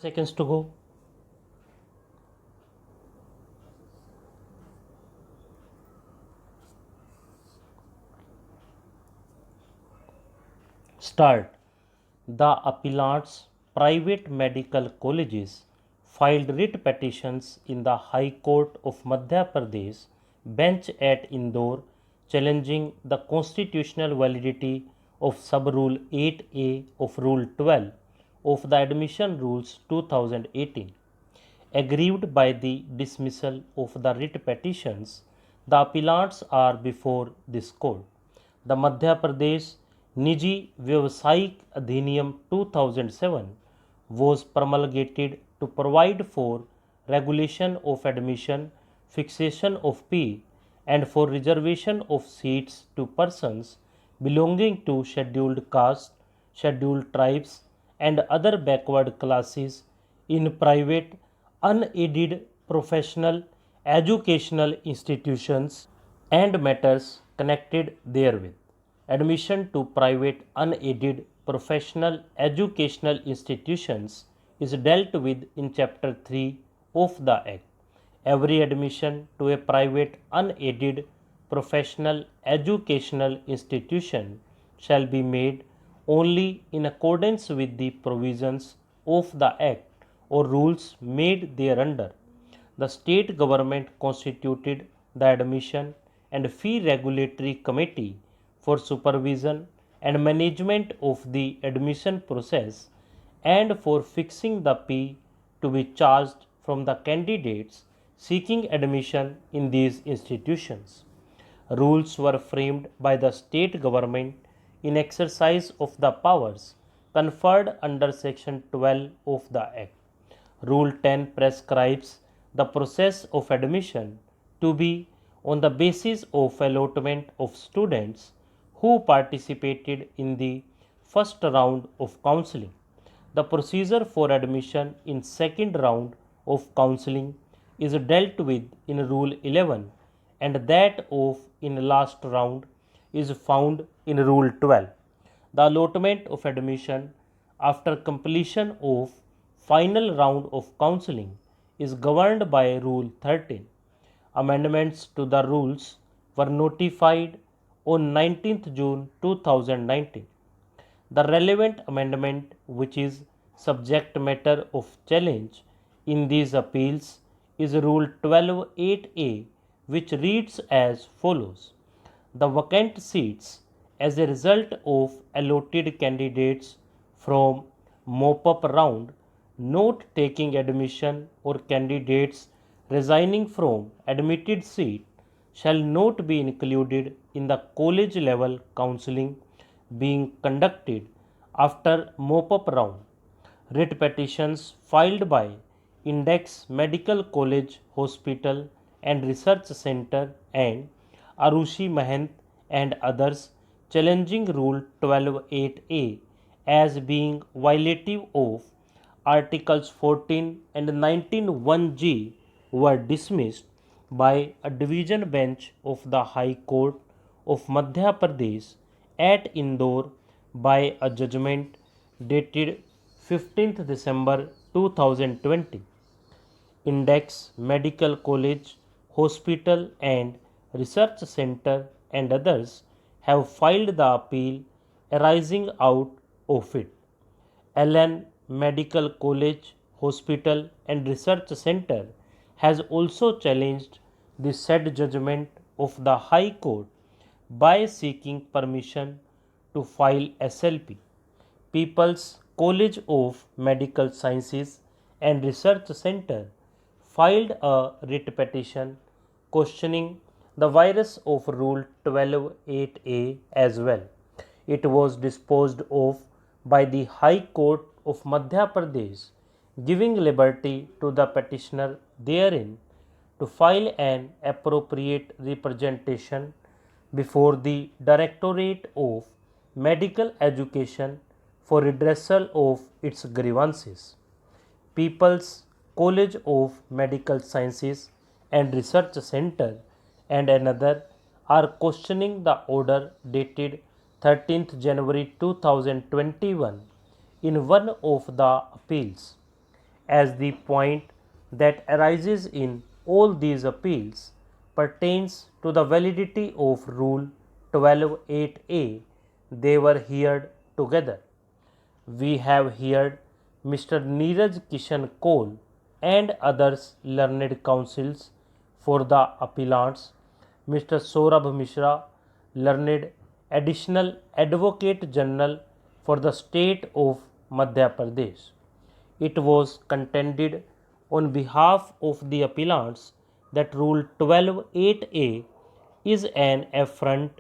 Seconds to go. Start. The appellants, private medical colleges, filed writ petitions in the High Court of Madhya Pradesh bench at Indore challenging the constitutional validity of Sub-Rule 8A of Rule 12 of the Admission Rules 2018. Aggrieved by the dismissal of the writ petitions, the appellants are before this court. The Madhya Pradesh Niji Vyavasayik Adhiniyam 2007 was promulgated to provide for regulation of admission, fixation of fee, and for reservation of seats to persons belonging to scheduled castes, scheduled tribes, and other backward classes in private, unaided professional educational institutions and matters connected therewith. Admission to private unaided professional educational institutions is dealt with in Chapter 3 of the Act. Every admission to a private unaided professional educational institution shall be made only in accordance with the provisions of the Act or rules made thereunder. The state government constituted the Admission and Fee Regulatory Committee for supervision and management of the admission process and for fixing the fee to be charged from the candidates seeking admission in these institutions. Rules were framed by the state government in exercise of the powers conferred under Section 12 of the Act. Rule 10 prescribes the process of admission to be on the basis of allotment of students who participated in the first round of counseling. The procedure for admission in second round of counseling is dealt with in Rule 11 and that of in last round is found in Rule 12. The allotment of admission after completion of final round of counseling is governed by Rule 13. Amendments to the rules were notified on 19th June 2019. The relevant amendment, which is subject matter of challenge in these appeals, is Rule 12.8a, which reads as follows. The vacant seats as a result of allotted candidates from mop-up round not taking admission or candidates resigning from admitted seat shall not be included in the college level counseling being conducted after mop-up round. Writ petitions filed by Index Medical College Hospital and Research Center and Arushi Mahant and others challenging Rule 12.8a as being violative of Articles 14 and 19(1)g were dismissed by a division bench of the High Court of Madhya Pradesh at Indore by a judgment dated 15th December 2020. Index Medical College, Hospital and Research Center and others have filed the appeal arising out of it. Allen Medical College, Hospital and Research Center has also challenged the said judgment of the High Court by seeking permission to file SLP. People's College of Medical Sciences and Research Center filed a writ petition questioning the virus of Rule 12.8a as well. It was disposed of by the High Court of Madhya Pradesh, giving liberty to the petitioner therein to file an appropriate representation before the Directorate of Medical Education for redressal of its grievances. People's College of Medical Sciences and Research Center and another are questioning the order dated 13th January 2021 in one of the appeals. as the point that arises in all these appeals pertains to the validity of Rule 12.8a, they were heard together. We have heard Mr. Neeraj Kishan Kaul and others learned counsels for the appellants, Mr. Saurabh Mishra, learned additional Advocate General for the state of Madhya Pradesh. It was contended on behalf of the appellants that Rule 12.8a is an affront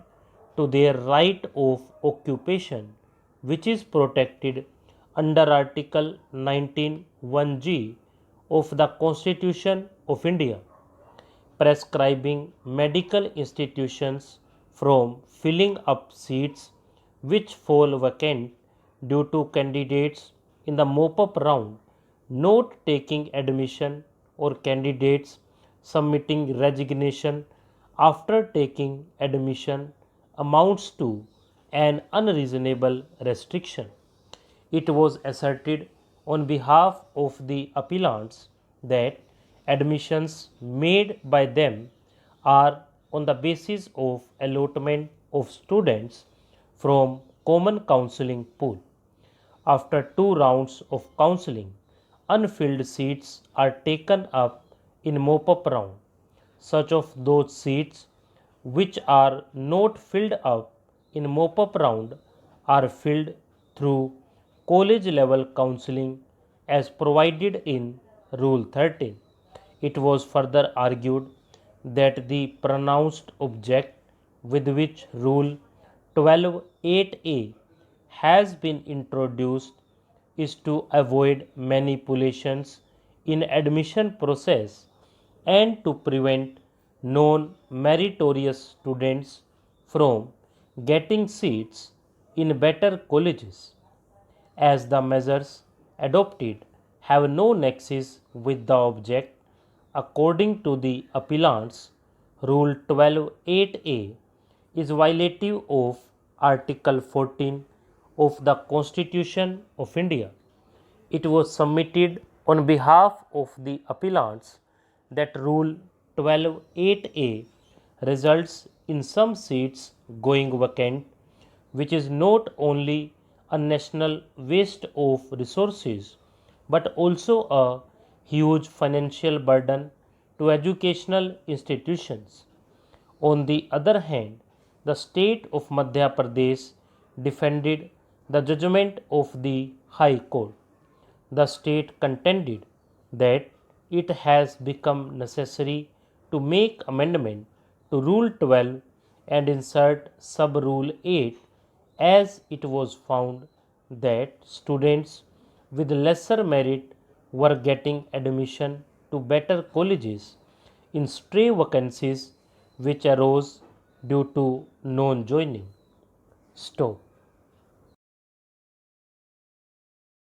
to their right of occupation, which is protected under Article 19(1)(g) of the Constitution of India, prescribing medical institutions from filling up seats which fall vacant due to candidates in the mop-up round not taking admission or candidates submitting resignation after taking admission amounts to an unreasonable restriction. It was asserted on behalf of the appellants that admissions made by them are on the basis of allotment of students from common counseling pool. After 2 rounds of counseling, unfilled seats are taken up in mop-up round. Such of those seats which are not filled up in mop-up round are filled through college level counseling as provided in Rule 13. It was further argued that the pronounced object with which Rule 12.8a has been introduced is to avoid manipulations in admission process and to prevent non-meritorious students from getting seats in better colleges, as the measures adopted have no nexus with the object. According to the appellants, Rule 12.8a is violative of Article 14 of the Constitution of India. It was submitted on behalf of the appellants that Rule 12.8a results in some seats going vacant, which is not only a national waste of resources but also a huge financial burden to educational institutions. On the other hand, the state of Madhya Pradesh defended the judgment of the High Court. The state contended that it has become necessary to make amendment to Rule 12 and insert Sub Rule 8, as it was found that students with lesser merit were getting admission to better colleges in stray vacancies which arose due to non-joining. Stop.